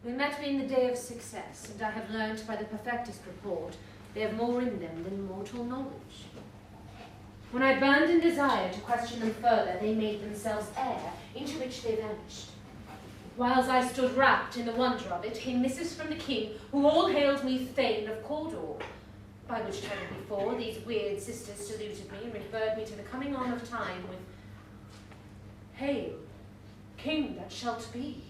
We met me in the day of success, and I have learnt by the perfectest report they have more in them than mortal knowledge. When I burned in desire to question them further, they made themselves air, into which they vanished. Whiles I stood wrapped in the wonder of it, came missives from the king, who all hailed me Thane of Cordial, by which time before these weird sisters saluted me and referred me to the coming on of time with, "Hail, king that shalt be."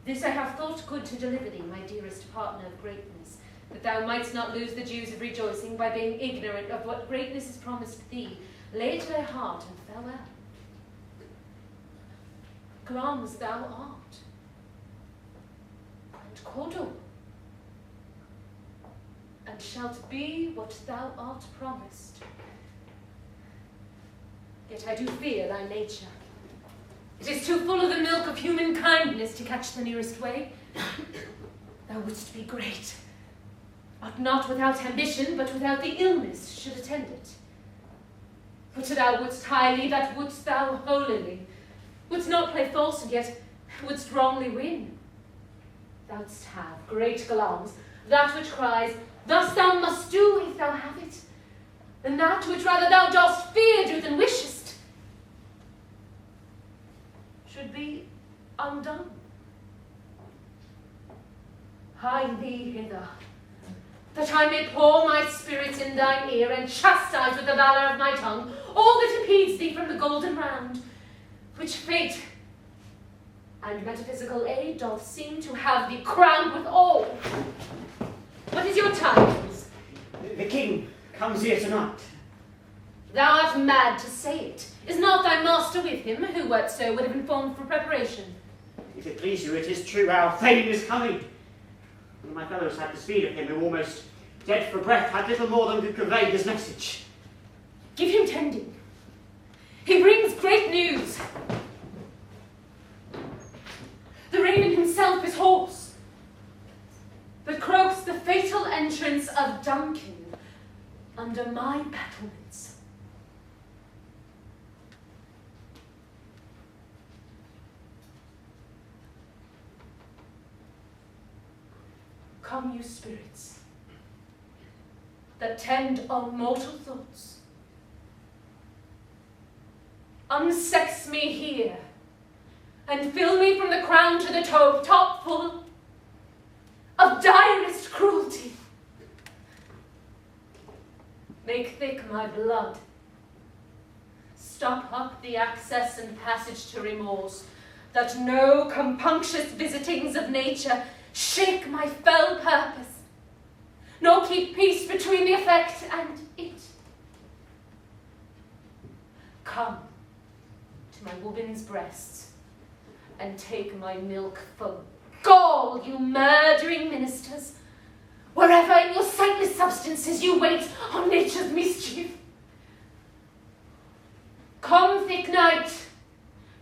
This I have thought good to deliver thee, my dearest partner of greatness, that thou mightst not lose the dews of rejoicing by being ignorant of what greatness is promised thee. Lay to thy heart and farewell. Glamis thou art, and Cordial, and shalt be what thou art promised. Yet I do fear thy nature. It is too full of the milk of human kindness to catch the nearest way. Thou wouldst be great, but not without ambition, but without the illness should attend it. But thou wouldst highly, that wouldst thou holily, wouldst not play false, and yet wouldst wrongly win. Thou'dst have great Glamis, that which cries, "Thus thou must do if thou have it," and that which rather thou dost fear do than wishest, should be undone. Hie thee hither, that I may pour my spirit in thine ear, and chastise with the valour of my tongue all that impedes thee from the golden round, which fate and metaphysical aid doth seem to have thee crowned with all. What is your tidings? The king comes here tonight. Thou art mad to say it. Is not thy master with him, who wert so would have informed for preparation? If it please you, it is true, our Thane is coming. One of my fellows had the speed of him, who almost dead for breath, had little more than could convey his message. Give him tending. He brings great news. The raven himself is hoarse, but croaks the fatal entrance of Duncan under my battlements. Come, you spirits, that tend on mortal thoughts. Unsex me here, and fill me from the crown to the toe, top full of direst cruelty. Make thick my blood. Stop up the access and passage to remorse, that no compunctious visitings of nature shake my fell purpose, nor keep peace between the effect and it. Come to my woman's breasts, and take my milk for gall, you murdering ministers, wherever in your sightless substances you wait on nature's mischief. Come, thick night,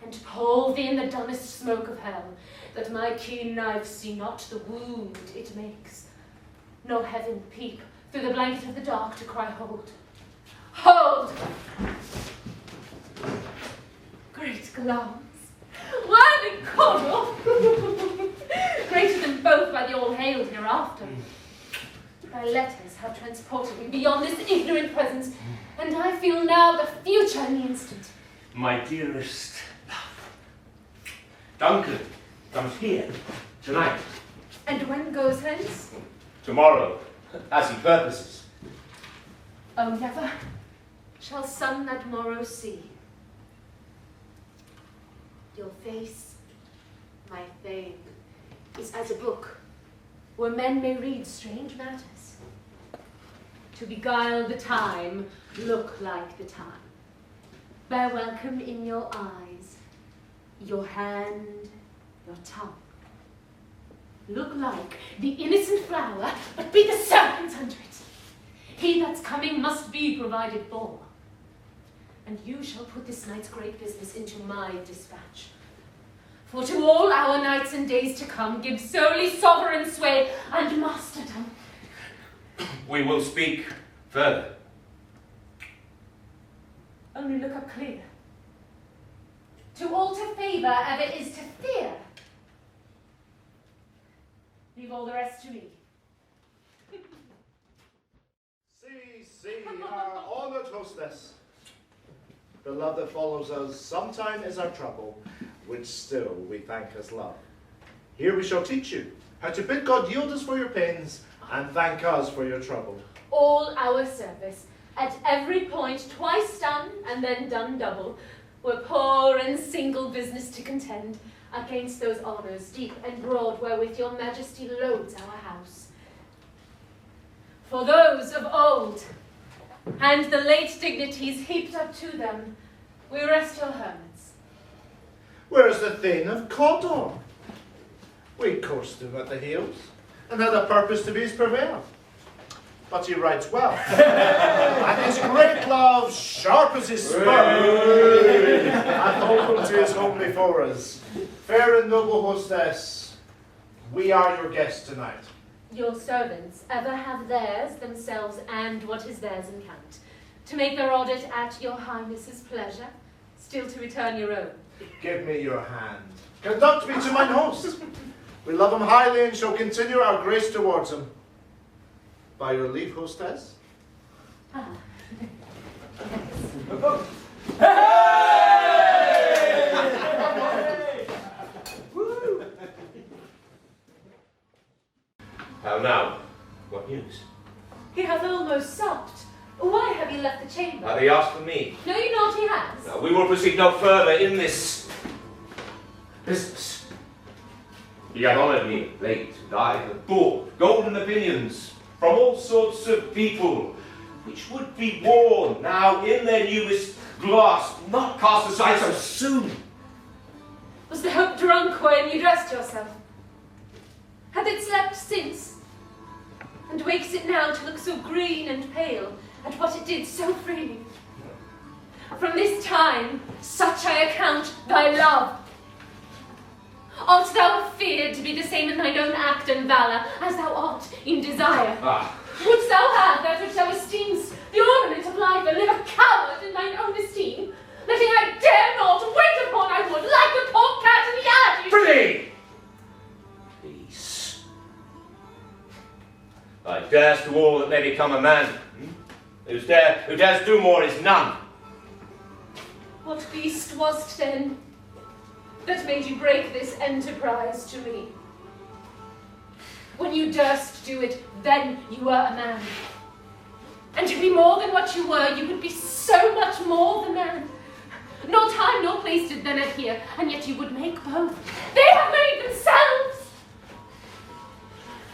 and pour thee in the dumbest smoke of hell, that my keen knife see not the wound it makes, nor heaven peep through the blanket of the dark to cry, "Hold, hold!" Great Glamis, worthy Cordial, greater than both by the all-hailed hereafter. Thy letters have transported me beyond this ignorant presence, and I feel now the future in the instant. My dearest love, Duncan comes here tonight. And when goes hence? Tomorrow, as he purposes. Oh, never shall sun that morrow see your face, my Thane, is as a book where men may read strange matters. To beguile the time, look like the time. Bear welcome in your eyes, your hand, your tongue. Look like the innocent flower, but be the serpent under it. He that's coming must be provided for. And you shall put this night's great business into my dispatch. For to all our nights and days to come give solely sovereign sway and masterdom. We will speak further. Only look up clear. To alter favour ever is to fear, Leave all the rest to me. See, our honored hostess. The love that follows us sometime is our trouble, which still we thank as love. Here we shall teach you how to bid God yield us for your pains and thank us for your trouble. All our service, at every point twice done and then done double, we're poor and single business to contend against those honours deep and broad wherewith your majesty loads our house. For those of old, and the late dignities heaped up to them, we rest your hermits. Where is the Thane of Cordial? We coursed him at the heels, and had a purpose to be his purveyor. But he rides well, and his great love, sharp as his spur, hath opened to his home before us. Fair and noble hostess, we are your guests tonight. Your servants ever have theirs themselves and what is theirs in count, to make their audit at your highness's pleasure, still to return your own. Give me your hand. Conduct me to mine host. We love him highly and shall continue our grace towards him. By your leave, hostess. Ah. How now? What news? He hath almost supped. Why have you left the chamber? Have he asked for me? No, you not, he has. Now, we will proceed no further in this business. He had honoured me late, and I have bought golden opinions from all sorts of people, which would be worn now in their newest glass, not cast aside so soon. Was the hope drunk when you dressed yourself? Hath it slept since? And wakes it now to look so green and pale at what it did so freely? From this time, such I account thy love. Art thou feared to be the same in thine own act and valour as thou art in desire? Ah, Wouldst thou have that which thou esteem'st the ornament of life, and live a coward in thine own esteem? Letting I dare not wait upon I would, like the poor cat in the attic. prithee! Peace. I dares do all that may become a man. Who dares do more is none. What beast was't then that made you break this enterprise to me? When you durst do it, then you were a man. And to be more than what you were, you would be so much more than man. Nor time nor place did then adhere, and yet you would make both. They have made themselves!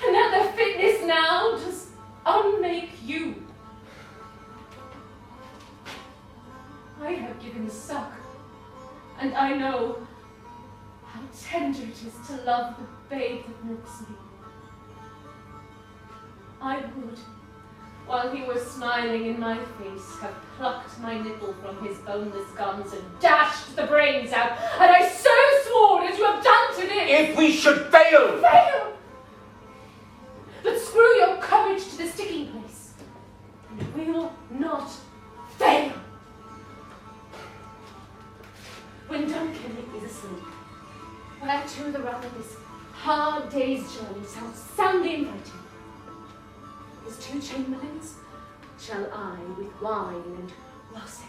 And that their fitness now does unmake you. I have given suck, and I know how tender it is to love the babe that milks me. I would, while he was smiling in my face, have plucked my nipple from his boneless gums and dashed the brains out, and I so swore as you have done to this. If we should fail! Fail! But screw your courage to the sticking place, and we will not fail. When Duncan is asleep, where to the run of this hard day's journey sounds soundly inviting, his two chamberlains shall I with wine and wassail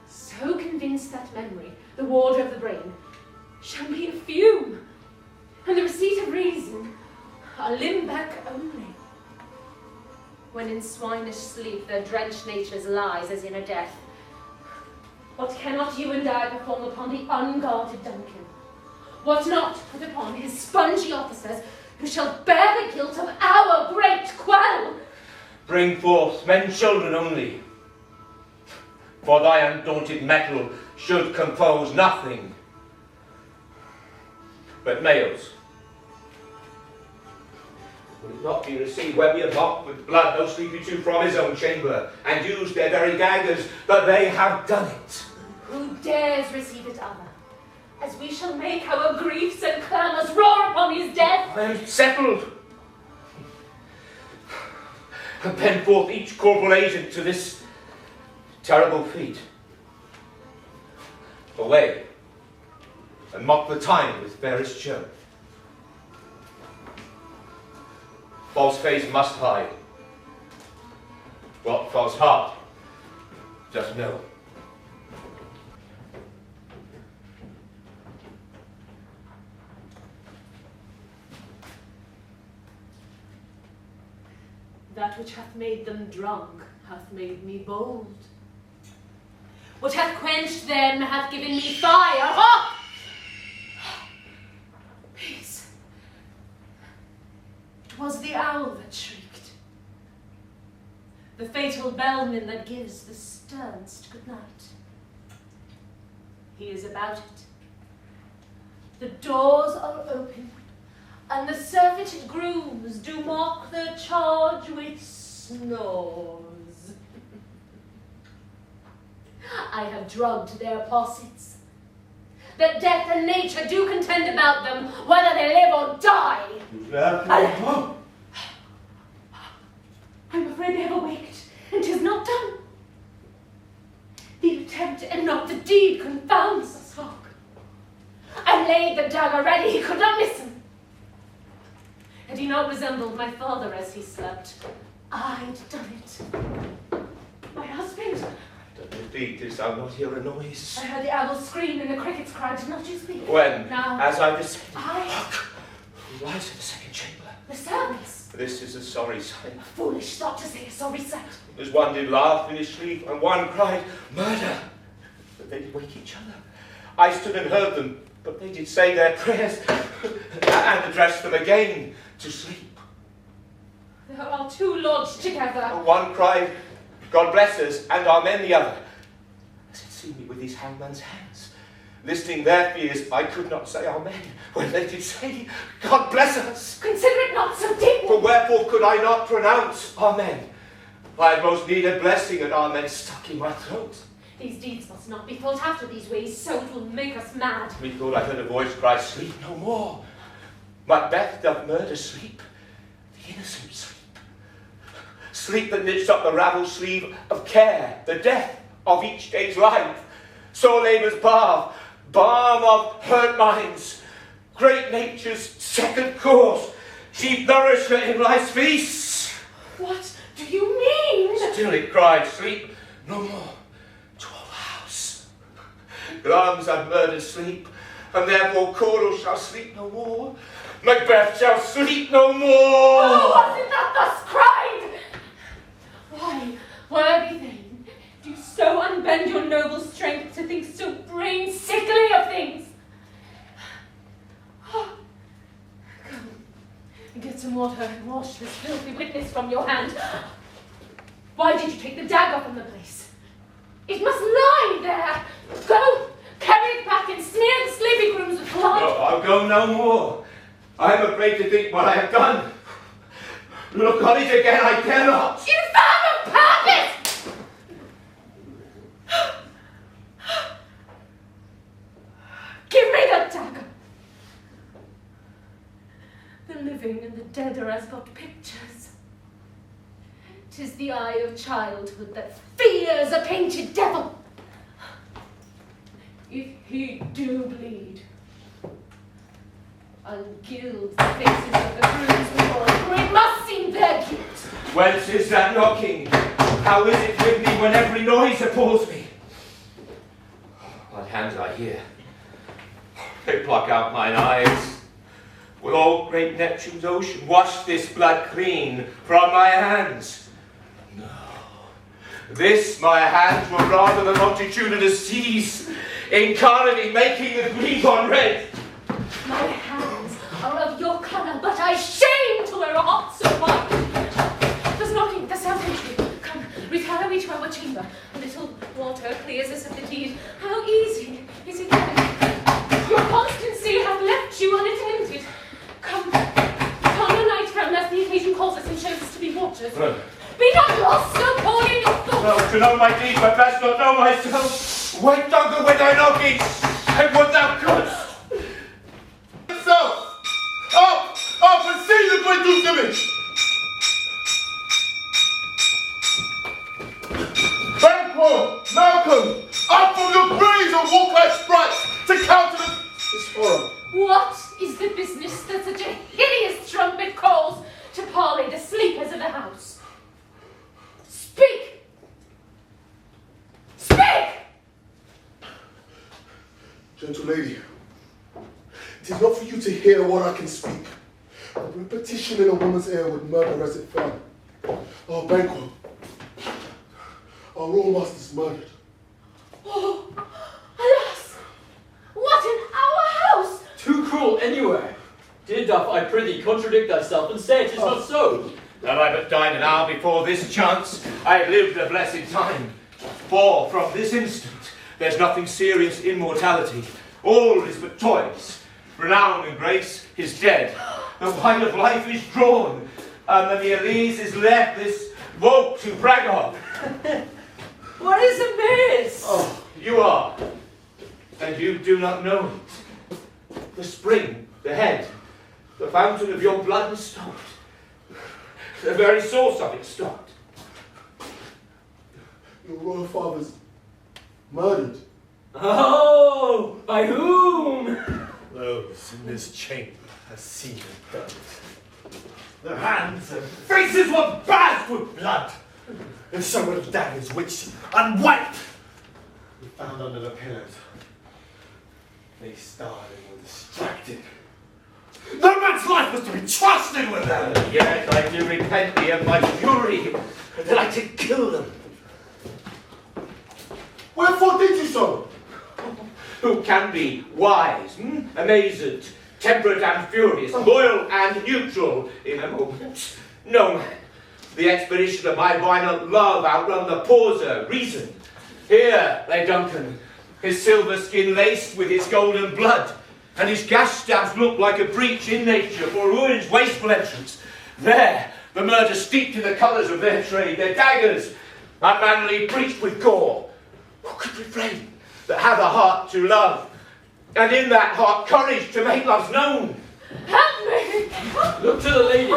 so convince that memory, the warder of the brain, shall be a fume, and the receipt of reason a limbeck only. When in swinish sleep their drenched natures lies as in a death, what cannot you and I perform upon the unguarded Duncan? What not put upon his spongy officers, who shall bear the guilt of our great quell? Bring forth men children only, for thy undaunted mettle should compose nothing but males. Will it not be received when we have mocked with blood those sleepy two from his own chamber, and used their very daggers, that they have done it? Who dares receive it other, as we shall make our griefs and clamours roar upon his death? I am settled. And pen forth each corporal agent to this terrible feat. Away, and mock the time with fairest show. false face must hide. What false heart does know. That which hath made them drunk hath made me bold. What hath quenched them hath given me fire. Ha! Peace. It was the owl that shrieked, the fatal bellman that gives the sternest good night. He is about it. The doors are open, and the surfeited grooms do mock the charge with snores. I have drugged their possets, that death and nature do contend about them, whether they live or die. I'm afraid they have awaked, and 'tis not done. The attempt and not the deed confounds us. Hark! I laid the dagger ready, he could not miss him. Had he not resembled my father as he slept, I'd done it. My husband. Indeed, didst thou not hear a noise? I heard the owl scream and the crickets cry. Did not you speak? When, Now, as I descended, I, rise to the second chamber. the servants. This is a sorry sight. Foolish thought to say a sorry sight. As one did laugh in his sleep, and one cried, murder! But they did wake each other. I stood and heard them, but they did say their prayers, and addressed them again to sleep. There are two lodged together. One cried, God bless us, and amen the other. As it seemed me with these hangman's hands. Listening their fears, I could not say amen, when they did say, God bless us. Consider it not so deep. For wherefore could I not pronounce amen? I had most need a blessing, and amen stuck in my throat. These deeds must not be thought after these ways, so it will make us mad. Methought I heard a voice cry, sleep no more. Macbeth doth murder sleep, the innocent sleep. Sleep that knits up the ravelled sleeve of care, the death of each day's life. Sore labour's bath, balm of hurt minds, great nature's second course, chief nourisher in life's feast. What do you mean? Still it cried, sleep no more to all house. Glamis had murdered sleep, and therefore Cordial shall sleep no more. Macbeth shall sleep no more. Oh, was it not thus cried? Why, worthy Thane, do you so unbend your noble strength to think so brain-sickly of things? Oh, come, and get some water and wash this filthy witness from your hand. Why did you take the dagger from the place? It must lie there. Go, carry it back and smear the sleeping rooms with blood. No, I'll go no more. I am afraid to think what I have done. Look on it again, I dare not. Infernal purpose! Give me the dagger. The living and the dead are as but pictures. 'Tis the eye of childhood that fears a painted devil. If he do bleed, I'll gild the faces of the grooms before it, for it must seem their guilt. Whence is that knocking? How is it with me when every noise appalls me? What hands I hear? They pluck out mine eyes. Will all great Neptune's ocean wash this blood clean from my hands? No. This my hands were rather the multitudinous seas, incarnately making the green one red. My hands are of your colour, but I shame to wear a heart so white. There's knocking at the south entry. Come, retire we to our chamber. A little water clears us of the deed. How easy is it then? Your constancy hath left you unattended. Come, put on your nightgown, lest the occasion calls us and shows us to be watchers. Be not lost so poorly in your thoughts. No, to know my deed, but best not know myself. Wait, Duncan, with thy knocking, and what thou couldst. So, up and see the great Duke's image! Banquo, Malcolm, up from your graves and walk like sprites to countenance this horror. What is the business that such a hideous trumpet calls to parley Gentle lady, it is not for you to hear what I can speak. A repetition in a woman's ear would murder as it fell. Our Banquo, our royal master's murdered. Oh, alas! What in our house? Too cruel anywhere. Dear doth, I prithee, contradict thyself and say it is not so. Had I but died an hour before this chance, I had lived a blessed time. For from this instant, there's nothing serious in mortality. All is but toys. Renown and grace is dead. The wine of life is drawn, and the Elise is left this vogue to brag of. What is amiss? Oh, you are, and you do not know it. The spring, the head, the fountain of your blood is stopped. The very source of it stopped. Your royal father's murdered. Oh, by whom? Those in this chamber have seen and done it. Their hands and faces were bathed with blood, and some were daggers which, unwiped, we found under the pillows. They starved and were distracted. No man's life was to be trusted with them. Yet I do repent me of my fury that I did kill them. Wherefore did you so? Who can be wise, amazed, temperate and furious, loyal and neutral in a moment? No man. The expedition of my violent love outrun the pauser, reason. Here lay Duncan, his silver skin laced with his golden blood, and his gash stabs look like a breach in nature for ruin's wasteful entrance. There, the murder steeped in the colours of their trade, their daggers, unmanly breached with gore. Who could refrain that had a heart to love, and in that heart courage to make love's known? Help me! Look to the lady.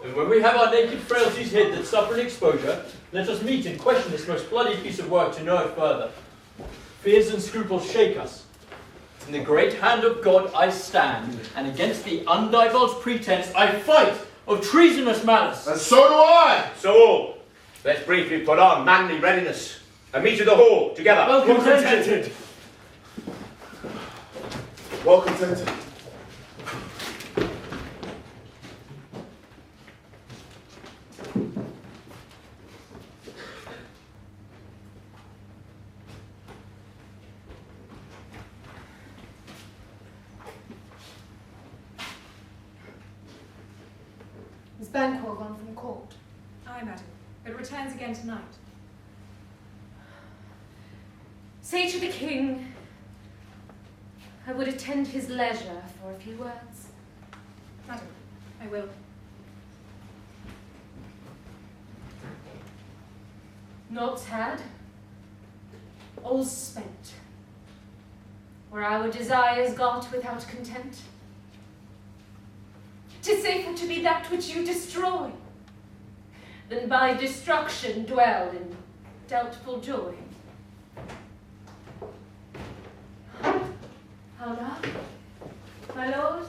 And when we have our naked frailties hid that suffer an exposure, let us meet and question this most bloody piece of work to know it further. Fears and scruples shake us. In the great hand of God I stand, and against the undivulged pretense I fight of treasonous malice. And so do I. So all, let's briefly put on manly readiness, and meet at the hall together. Well contented. Well contented. Is Banquo gone from court? Aye, madam. It returns again tonight. Say to the king, I would attend his leisure for a few words. Madam, I will. Naught's had, all's spent. Were our desires got without content? 'Tis safer to be that which you destroy, than by destruction dwell in doubtful joy. How now, my lord?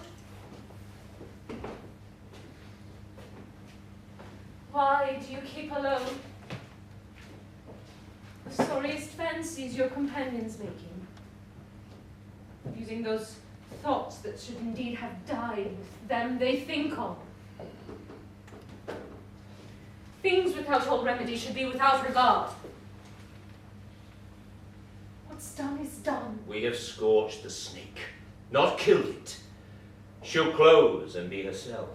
Why do you keep alone? The sorriest fancies your companions making, using those thoughts that should indeed have died with them they think on. Things without all remedy should be without regard. What's done is done. We have scorched the snake, not killed it. She'll close and be herself,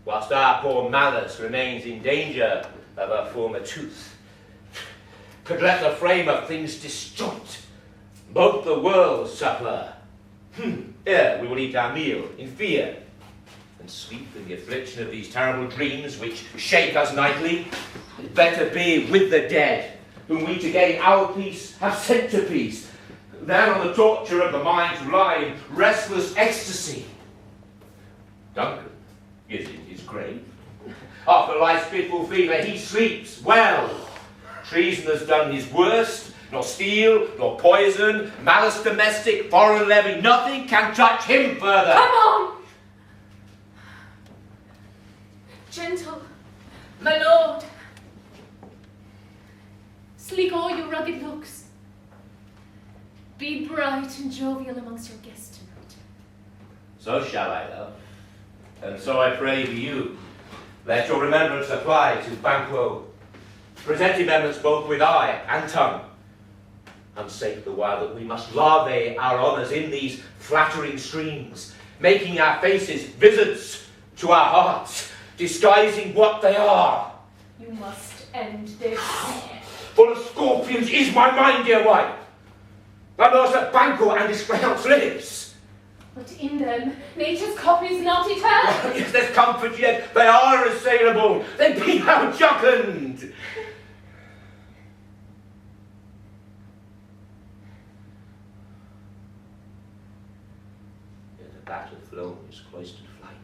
whilst our poor malice remains in danger of her former tooth. Could let the frame of things disjoint, both the worlds suffer. Ere we will eat our meal in fear, and sleep in the affliction of these terrible dreams which shake us nightly. Better be with the dead, whom we to gain our peace have sent to peace, than on the torture of the mind to lie in restless ecstasy. Duncan is in his grave. After life's fitful fever he sleeps well. Treason has done his worst, nor steel, nor poison, malice domestic, foreign levy, nothing can touch him further. Come on! Gentle, my lord. Sleek all your rugged looks. Be bright and jovial amongst your guests tonight. So shall I, love. And so I pray to you, let your remembrance apply to Banquo. Present remembrance both with eye and tongue. And say the while that we must lave our honours in these flattering streams, making our faces visits to our hearts, disguising what they are. You must end this. Full of scorpions is my mind, dear wife. Thou knowest that Banquo and his grounds lives. But in them, nature's copy is not eternal. Yes, there's comfort yet. They are assailable. Then be thou jocund. Yet the battle flown is cloistered flight.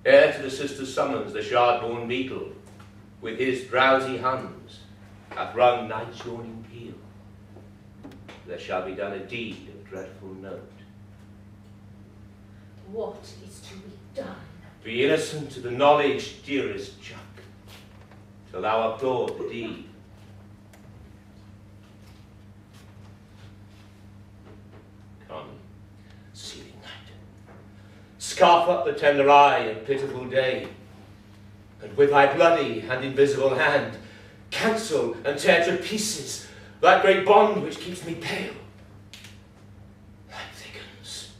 Ere to the sister's summons the shard-born beetle, with his drowsy hands, hath rung night's yawning peal. There shall be done a deed of dreadful note. What is to be done? Be innocent to the knowledge, dearest Chuck, till thou applaud the deed. Come, seething night, scarf up the tender eye and pitiful day, and with thy bloody and invisible hand, cancel and tear to pieces that great bond which keeps me pale. Night thickens,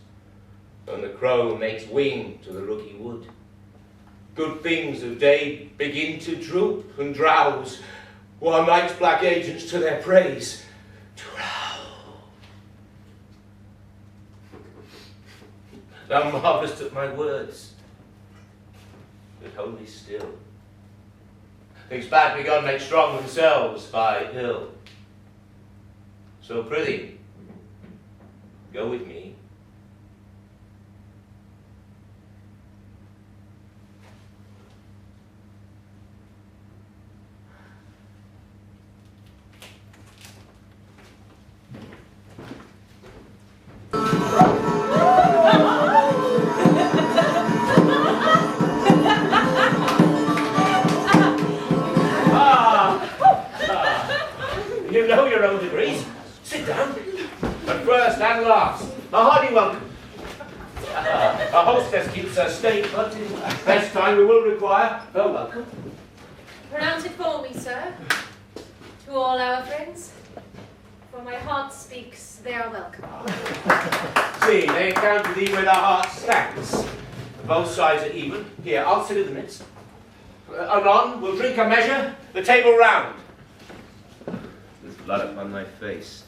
and the crow makes wing to the rooky wood. Good things of day begin to droop and drowse, while night's black agents to their praise to rouse. Thou marvelest at my words, but hold thee still. Things bad begun make strong themselves by ill. So prithee, go with me. You know your own degrees. Sit down. But first and last, a hearty welcome. Our hostess keeps her state, but in best time we will require a welcome. Pronounce it for me, sir. To all our friends. For my heart speaks, they are welcome. See, they encounter thee with our heart's thanks. Both sides are even. Here, I'll sit in the midst. Anon, we'll drink a measure, the table round. There's blood upon thy face.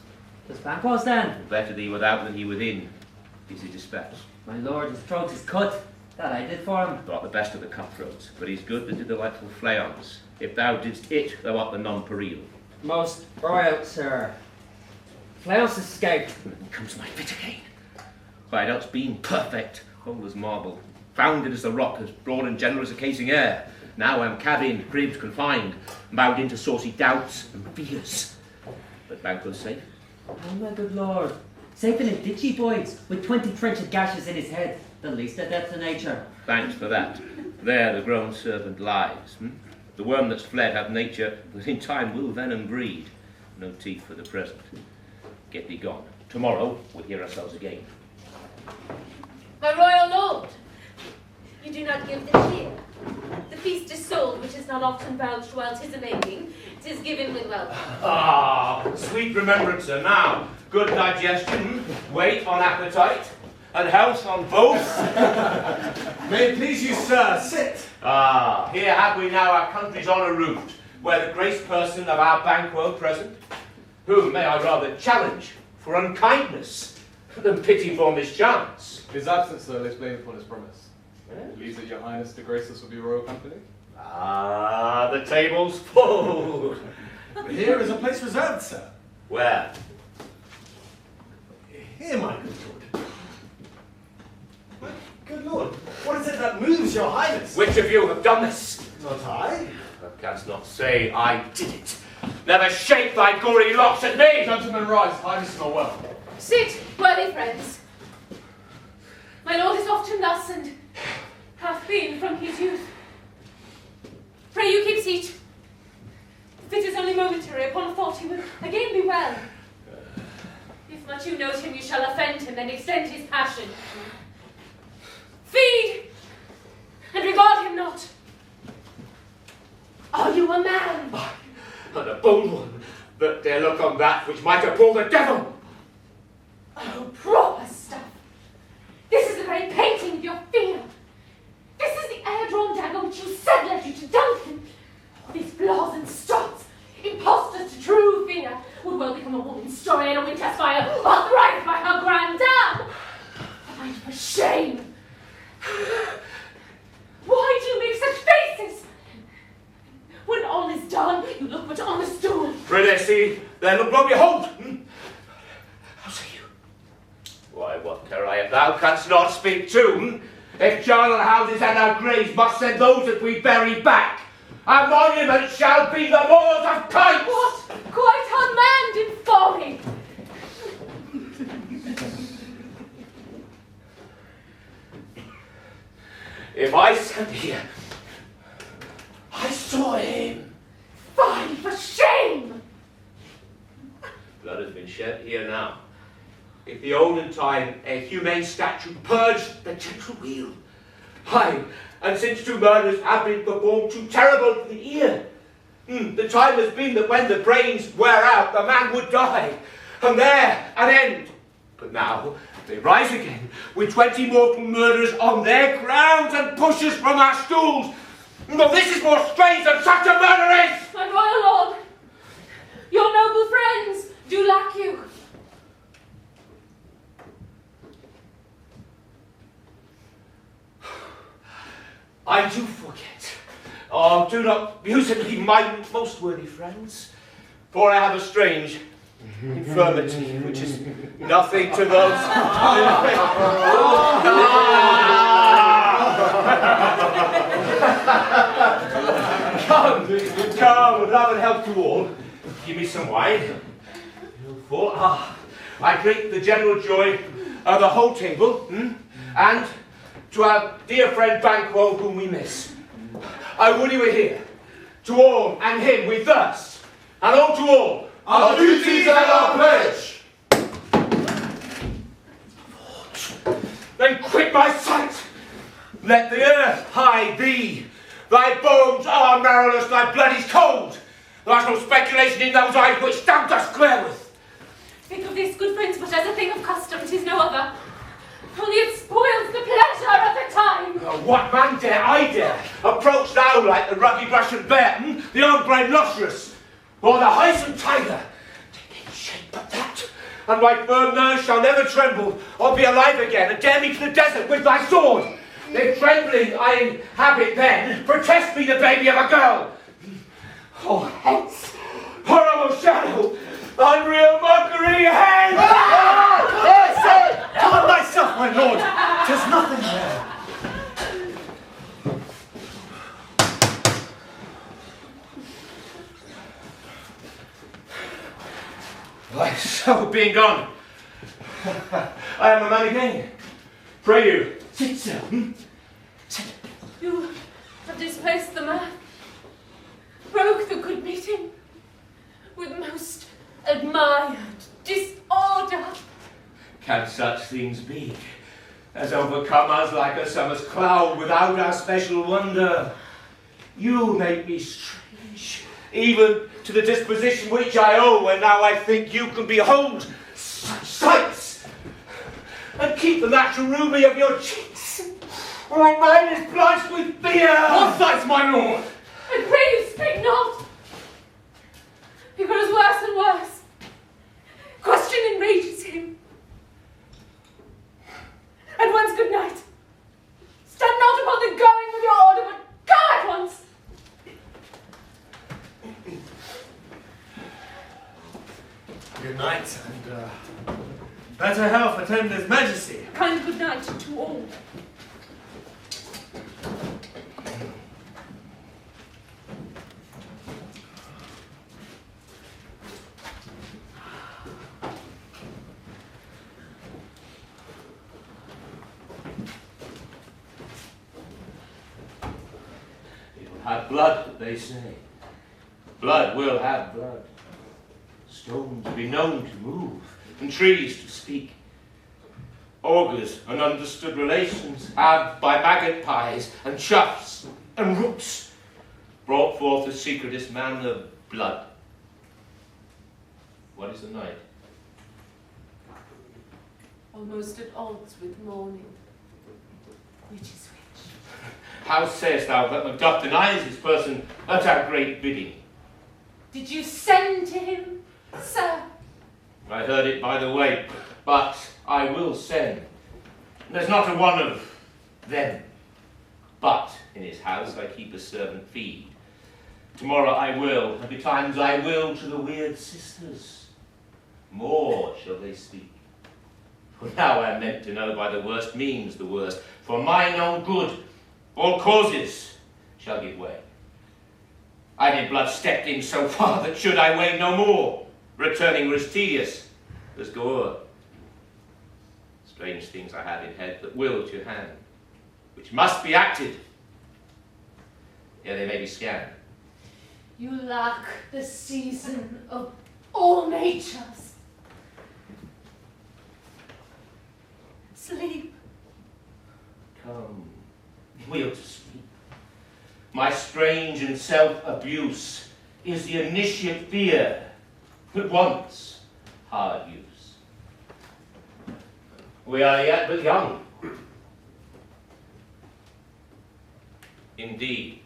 Does Banquo stand? Better thee without than he within. Easy dispatch. My lord, his throat is cut. That I did for him. Thou art the best of the cutthroats, but he's good that did the delightful flayons. If thou didst it, thou art the non-pareil. Most royal, sir. Flaus escaped. Then comes my fit again. Why, thou'st been perfect, whole as marble, founded as the rock, as broad and general as a casing air. Now I'm cabined, cribbed, confined, bowed into saucy doubts and fears. But Banquo's safe. Oh, my good lord. Safe in a ditchy, boys, with 20 trenched gashes in his head. The least of death to nature. Thanks for that. There the grown servant lies. The worm that's fled hath nature, that in time will venom breed. No teeth for the present. Get thee gone. Tomorrow we'll hear ourselves again. My royal lord, you do not give the cheer. The feast is sold, which is not often vouched while 'tis a-making. 'Tis given with welcome. Ah, sweet remembrancer. Now, good digestion, weight on appetite, and health on both. May it please you, sir, sit. Ah, here have we now our country's honour root, where the graced person of our Banquo present, whom may I rather challenge for unkindness than pity for mischance. His absence, sir, lays blame upon his promise. Believes that your highness to grace us with your royal company. Ah, the table's full. Here is a place reserved, sir. Where? Here, my good lord. My good lord, what is it that moves your highness? Which of you have done this? Not I. Thou canst not say I did it. Never shake thy gory locks at me! Gentlemen, rise. Highness not well. Sit, worthy friends. My lord is often thus, and hath been from his youth. Pray you keep seat. The fit is only momentary. Upon a thought he will again be well. If much you note him, you shall offend him, and extend his passion. Feed, and regard him not. Are you a man? Aye, and a bold one, that dare look on that which might appall the devil. Oh, proper stuff. This is the very painting of your fear. This is the air-drawn dagger which you said led you to Duncan. All these blazoned stots, impostors to true fear, would well become a woman's story in a winter's fire, authorized by her grand dam. Find for shame. Why do you make such faces? When all is done, you look but on a stool. Prithee, see, then look not behold. How say you? Why, what care I if thou canst not speak too? If charnel houses and our graves must send those that we bury back, our monument shall be the moors of kites. What? Quite unmanned in folly. If I stand here, I saw him. Fie for shame! Blood has been shed here now. If the olden time a humane statute purged the gentle wheel, aye, and since two murders have been performed too terrible for the ear, the time has been that when the brains wear out, the man would die, and there an end. But now they rise again with 20 mortal murderers on their crowns and push us from our stools. No, this is more strange than such a murder is! My royal lord, your noble friends do lack you. I do forget. Oh, do not muse at me, my most worthy friends, for I have a strange infirmity, which is nothing to those. Come, love and health to all. Give me some wine. For I drink the general joy of the whole table, and to our dear friend Banquo, whom we miss. I would he were here. To all and him we thirst, and all to all. Our duties and our pledge. Then quit my sight. Let the earth hide thee. Thy bones are marrowless, thy blood is cold. There is no speculation in those eyes which thou dost glare with. Think of this, good friends, but as a thing of custom, 'tis no other. Only it spoils the pleasure of the time. What man dare I dare approach thou like the rugged Russian bear, the armed rhinoceros, or the Hyson tiger? Take in shape but that, and my firm nerves shall never tremble, or be alive again, and dare me to the desert with thy sword. If trembling I inhabit then, protest me the baby of a girl. Oh, hence, horrible shadow, unreal mockery, hence! Calm thyself, my lord. 'Tis nothing there. Why, so being gone, I am a man again. Pray you, sit so. Sit. You have displaced the mirth, broke the good meeting, with most admired disorder. Can such things be, as overcome us like a summer's cloud without our special wonder? You make me strange, even to the disposition which I owe, and now I think you can behold such sights, and keep the natural ruby of your cheeks. My mind is blanched with fear. What sights, my lord? I pray you speak not. It grows worse and worse. Question enrages him. At once, good night. Stand not upon the going with your order, but go at once. Good night, and better health attend his majesty. Kind good night to all. Have blood, they say. Blood will have blood. stones be known to move, and trees to speak. Augurs and understood relations have, by maggot pies and chuffs and roots, brought forth the secretest man of blood. What is the night? Almost at odds with morning. Which is which? How sayest thou that Macduff denies his person at our great bidding? Did you send to him, sir? I heard it by the way, but I will send. There's not a one of them. But in his house I keep a servant feed. Tomorrow I will, and betimes I will to the weird sisters. More shall they speak. For now I am meant to know by the worst means the worst. For mine own good, all causes shall give way. I did blood stepped in so far that should I weigh no more, returning were as tedious as go o'er. Strange things I had in head that will to hand, which must be acted, ere they may be scanned. You lack the season of all natures. Sleep. Come, we'll to sleep. My strange and self-abuse is the initiate fear that wants hard use. We are yet but young. Indeed.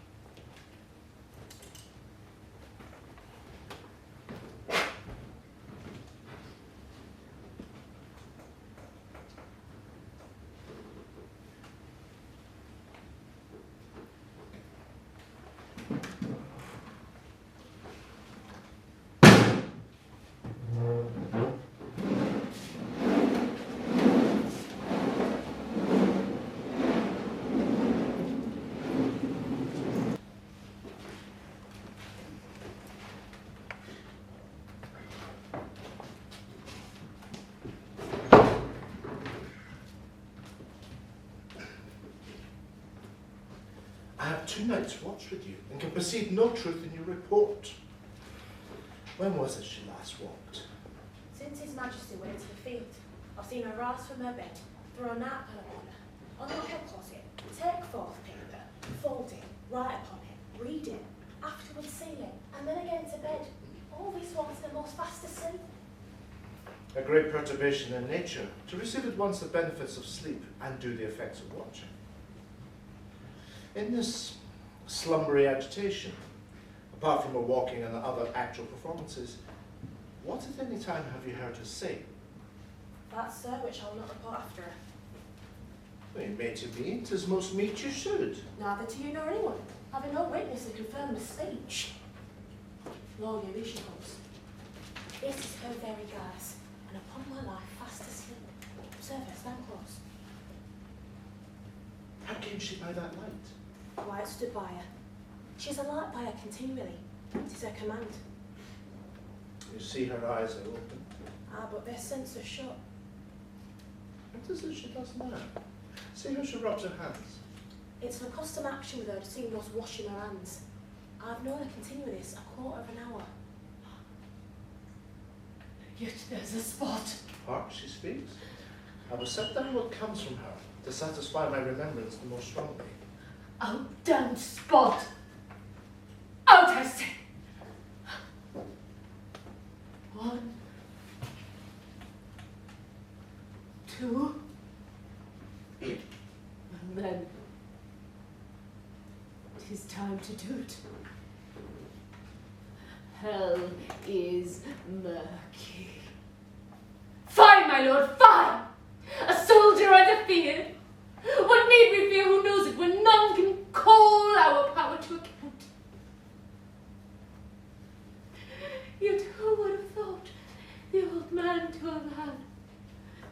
I have 2 nights watched with you, and can perceive no truth in your report. When was it she last walked? Since His Majesty went to the field, I've seen her rise from her bed, throw a napkin upon her, unlock her closet, take forth paper, fold it, write upon it, read it, afterwards seal it, and then again to bed. All this whilst the most fast asleep. A great perturbation in nature, to receive at once the benefits of sleep and do the effects of watching. In this slumbery agitation, apart from her walking and the other actual performances, what at any time have you heard her say? That, sir, which I'll not report after her. Well, you may to me, 'tis most meet you should. Neither to you nor anyone, having no witness to confirm the speech. Long here she comes. This is her very guise, and upon my life fast asleep. Observe her, stand close. How came she by that light? Wyatt stood by her. She's a light by her continually. It is her command. You see her eyes are open. Ah, but their sense are shut. What is it she does now? See how she rubs her hands. It's an accustomed action with her to seem thus washing her hands. I've known her continue this a quarter of an hour. Yet there's a spot. Hark, she speaks. I will set down what comes from her to satisfy my remembrance the more strongly. Oh, damned spot! Out, I say! 1, 2, and then 'tis time to do it. Hell is murky. Fie, my lord, fie! A soldier under fear. What need we fear who knows it when none can call our power to account? Yet who would have thought the old man to have had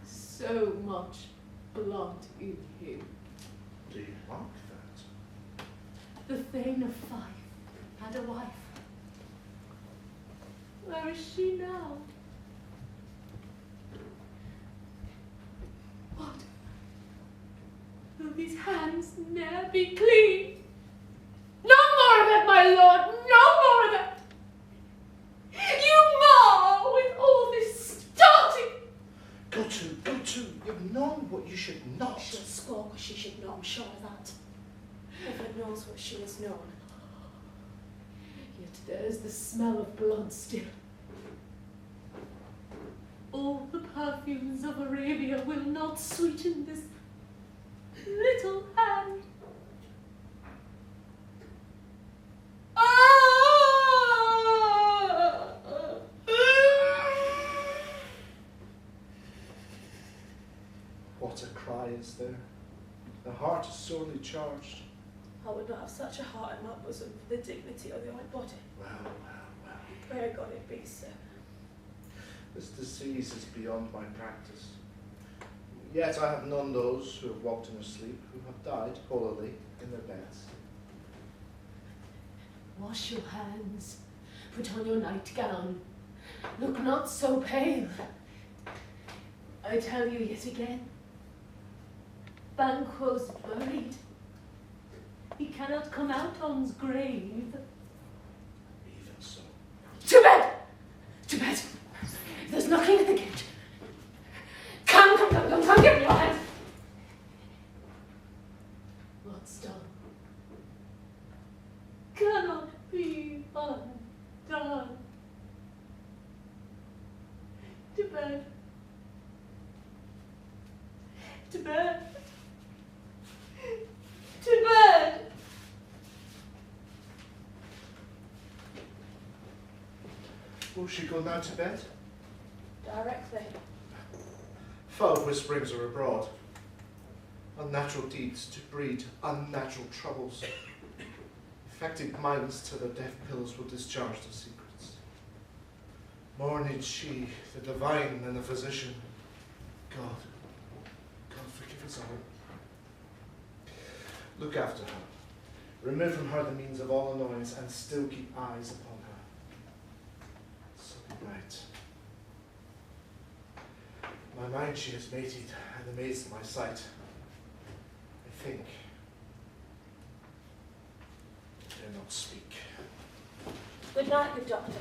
so much blood in him? Do you mark that? The Thane of Fife had a wife. Where is she now? What? Will these hands ne'er be clean? No more of it, my lord! No more of it! You maw known what you should not. She spoke what she should know, I'm sure of that. Heaven knows what she has known. Yet there is the smell of blood still. All the perfumes of Arabia will not sweeten this little hand. What a cry is there. The heart is sorely charged. I would not have such a heart in my bosom for the dignity of the old body. Well. Pray God it be so. This disease is beyond my practice. Yet I have known those who have walked in their sleep, who have died holily in their beds. Wash your hands. Put on your nightgown. Look not so pale. I tell you yet again, Banquo's buried. He cannot come out on's grave. Even so. To bed! To bed! There's knocking at the gate. Come, give me your hand. What's done cannot be undone. To bed. To bed. To bed. Will she go now to bed? Directly. Foul whisperings are abroad. Unnatural deeds to breed unnatural troubles. Affected minds to their deaf pillows will discharge their secrets. More needs she, the divine, than the physician. God forgive us all. Look after her. Remove from her the means of all annoyance, and still keep eyes upon her. So good night. My mind she has mated, and amazed my sight. I think. I dare not speak. Good night, good doctor.